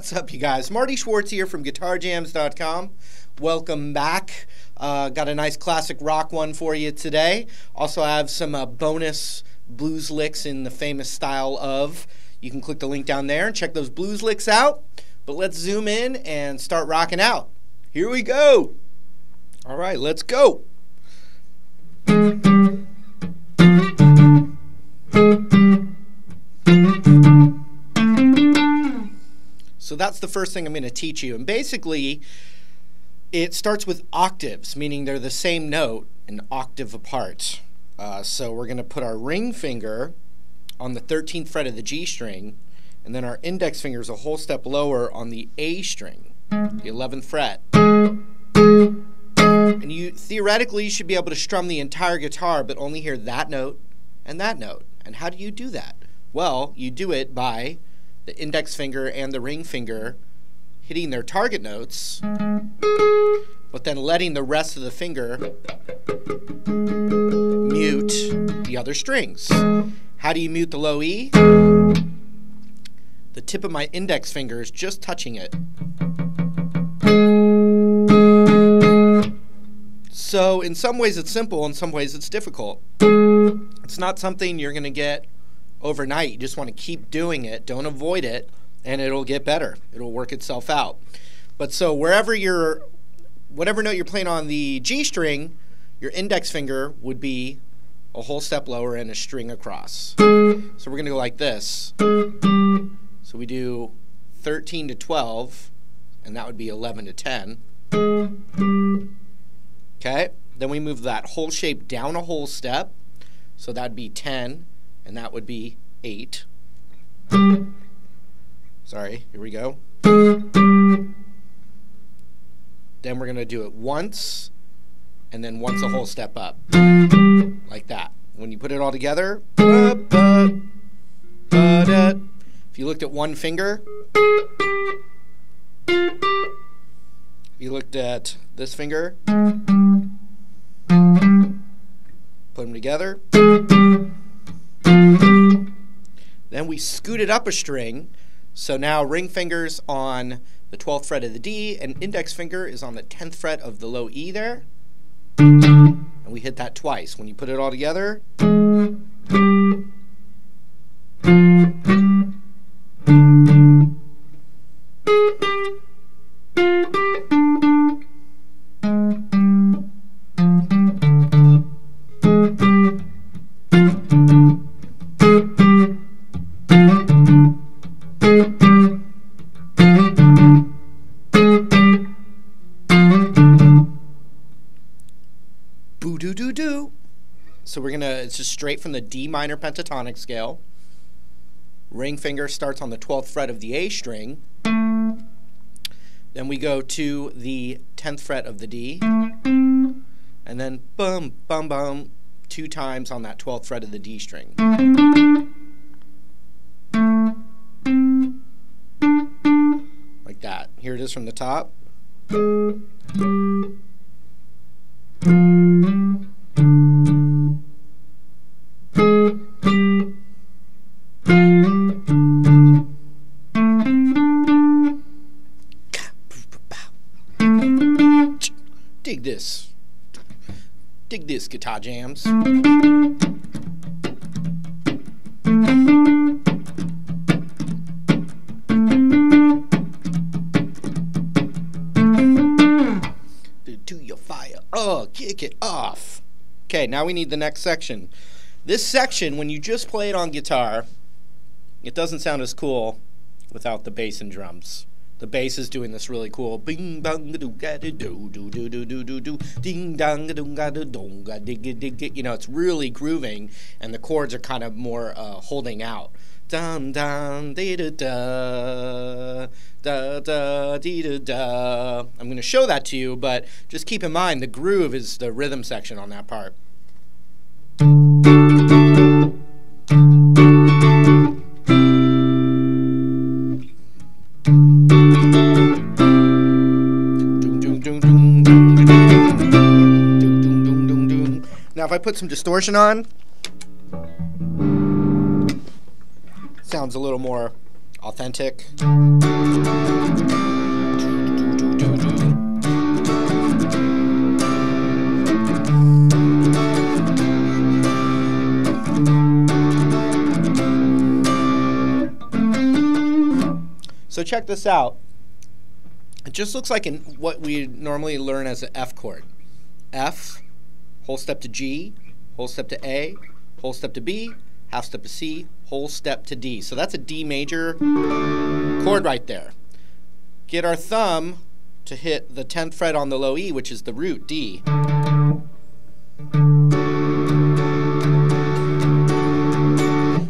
What's up, you guys? Marty Schwartz here from GuitarJams.com. Welcome back. Got a nice classic rock one for you today. Also have some bonus blues licks in the famous style of. You can click the link down there and check those blues licks out. But let's zoom in and start rocking out. Here we go. All right, let's go. So that's the first thing I'm going to teach you. And basically, it starts with octaves, meaning they're the same note, an octave apart. So we're going to put our ring finger on the 13th fret of the G string, and then our index finger is a whole step lower on the A string, the 11th fret. And you theoretically should be able to strum the entire guitar, but only hear that note and that note. And how do you do that? Well, you do it by the index finger and the ring finger hitting their target notes, but then letting the rest of the finger mute the other strings. How do you mute the low E? The tip of my index finger is just touching it. So in some ways it's simple, in some ways it's difficult. It's not something you're going to get overnight. You just want to keep doing it, don't avoid it, and it'll get better. It'll work itself out. But so whatever note you're playing on the G string, your index finger would be a whole step lower and a string across. So we're going to go like this. So we do 13 to 12, and that would be 11 to 10. Okay, then we move that whole shape down a whole step, so that'd be 10, and that would be 8. Sorry, here we go. Then we're going to do it once, and then once a whole step up, like that. When you put it all together, if you looked at one finger, you looked at this finger, put them together, then we scoot it up a string, so now ring finger's on the 12th fret of the D, and index finger is on the 10th fret of the low E there, and we hit that twice. When you put it all together, boo-doo-doo-doo. So it's just straight from the D minor pentatonic scale. Ring finger starts on the 12th fret of the A string. Then we go to the 10th fret of the D. And then bum, bum, bum, 2 times on that 12th fret of the D string. Like that. Here it is from the top. Dig this. Dig this, Guitar Jams. To your fire. Oh, kick it off. Okay, now we need the next section. This section, when you just play it on guitar, it doesn't sound as cool without the bass and drums. The bass is doing this really cool bing bang do ga do do do do do do do ding dang do ga do dong ga dig dig. You know, it's really grooving, and the chords are kind of more holding out. Dun dun dee da da da da dee da da. I'm going to show that to you, but just keep in mind the groove is the rhythm section on that part. Now if I put some distortion on, sounds a little more authentic. So check this out. It just looks like what we normally learn as an F chord. F, whole step to G, whole step to A, whole step to B, half step to C, whole step to D. So that's a D major chord right there. Get our thumb to hit the 10th fret on the low E, which is the root, D.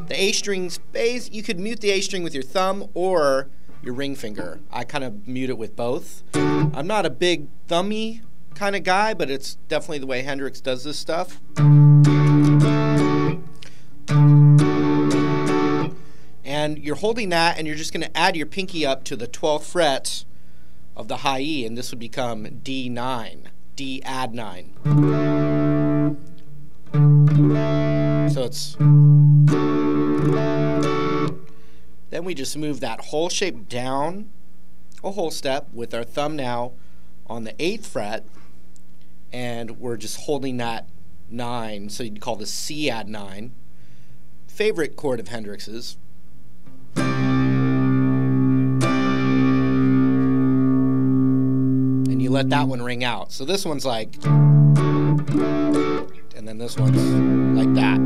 The A string space, you could mute the A string with your thumb or your ring finger. I kind of mute it with both. I'm not a big thummy kind of guy, but it's definitely the way Hendrix does this stuff. And you're holding that, and you're just going to add your pinky up to the 12th fret of the high E, and this would become D9. D add 9. So it's... Then we just move that whole shape down a whole step with our thumb now on the 8th fret, and we're just holding that 9, so you'd call this C add 9. Favorite chord of Hendrix's. And you let that one ring out. So this one's like, and then this one's like that.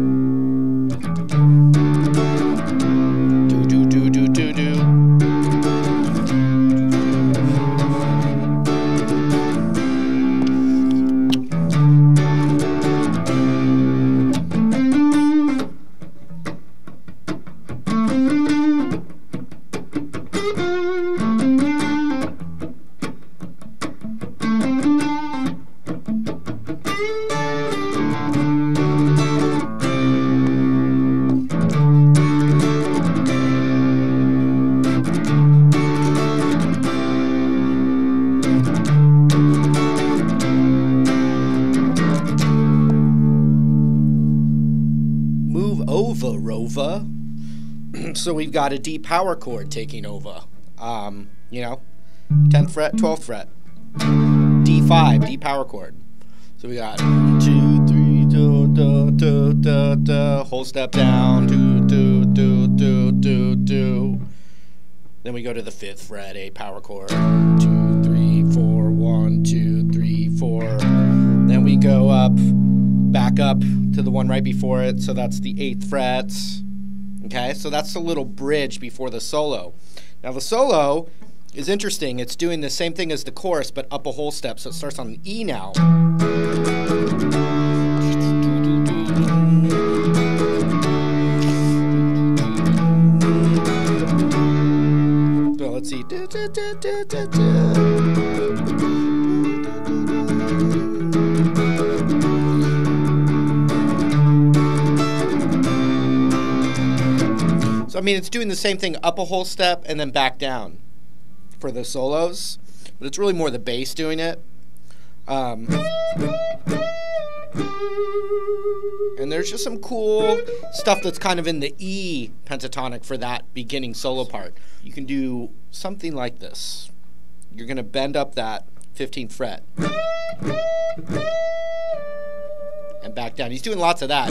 Over. So we've got a D power chord taking over. You know, 10th fret, 12th fret. D5, D power chord. So we got 2, 3, do, do, do, do, do, whole step down, do, do, do, do, do, do. Then we go to the 5th fret, A power chord. 2, 3, 4, 1, 2, 3, 4. Then we go up, back up to the one right before it, so that's the 8th fret. Okay, so that's a little bridge before the solo. Now the solo is interesting. It's doing the same thing as the chorus, but up a whole step, so it starts on the E now. So let's see. So I mean, it's doing the same thing up a whole step and then back down for the solos, but it's really more the bass doing it. And there's just some cool stuff that's kind of in the E pentatonic for that beginning solo part. You can do something like this. You're going to bend up that 15th fret and back down. He's doing lots of that.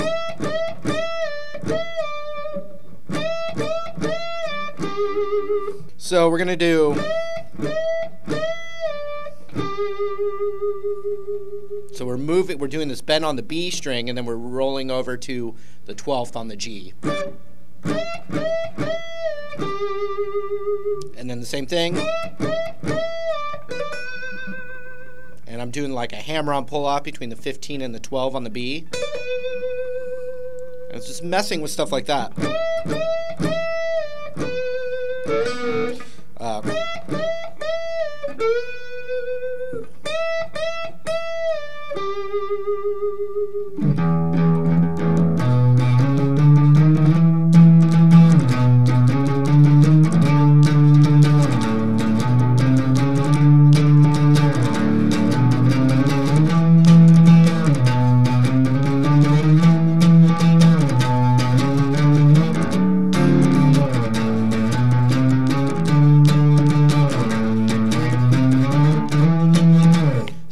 So we're going to do... So we're doing this bend on the B string, and then we're rolling over to the 12th on the G. And then the same thing. And I'm doing like a hammer-on pull-off between the 15 and the 12 on the B. And it's just messing with stuff like that.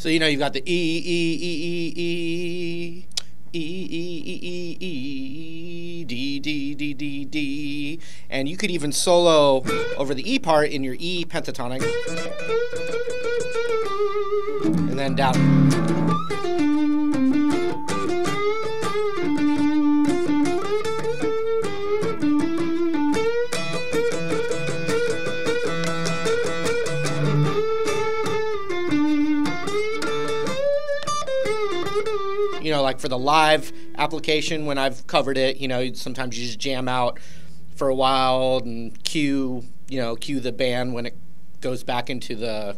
So you know you've got the E, E, E, E, E, E, E, E, D, D, D, D, D, and you could even solo over the E part in your E pentatonic, and then down. You know, like for the live application, when I've covered it, you know, sometimes you just jam out for a while and cue the band when it goes back into the,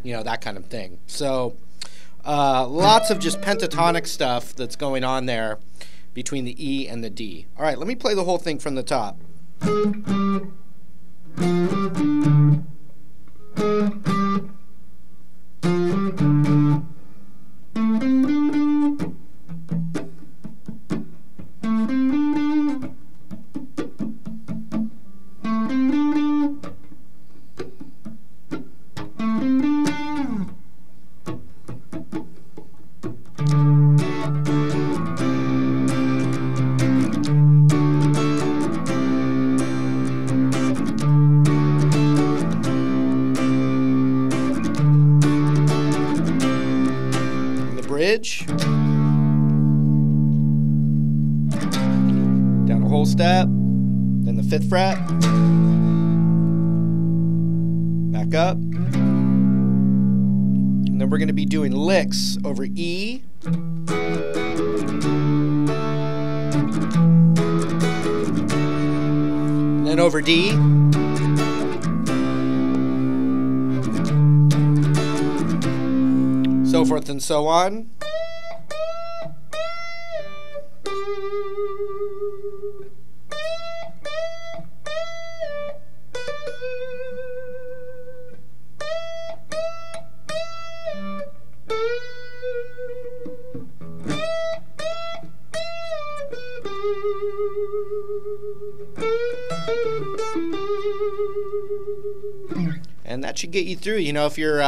you know, that kind of thing. So lots of just pentatonic stuff that's going on there between the E and the D. All right, let me play the whole thing from the top. Bridge, down a whole step, then the 5th fret, back up, and then we're going to be doing licks over E, then over D, so forth and so on. And that should get you through. You know, if you're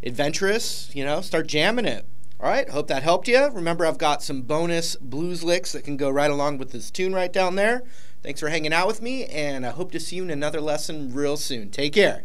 adventurous, you know, start jamming it. All right, hope that helped you. Remember, I've got some bonus blues licks that can go right along with this tune right down there. Thanks for hanging out with me, and I hope to see you in another lesson real soon. Take care.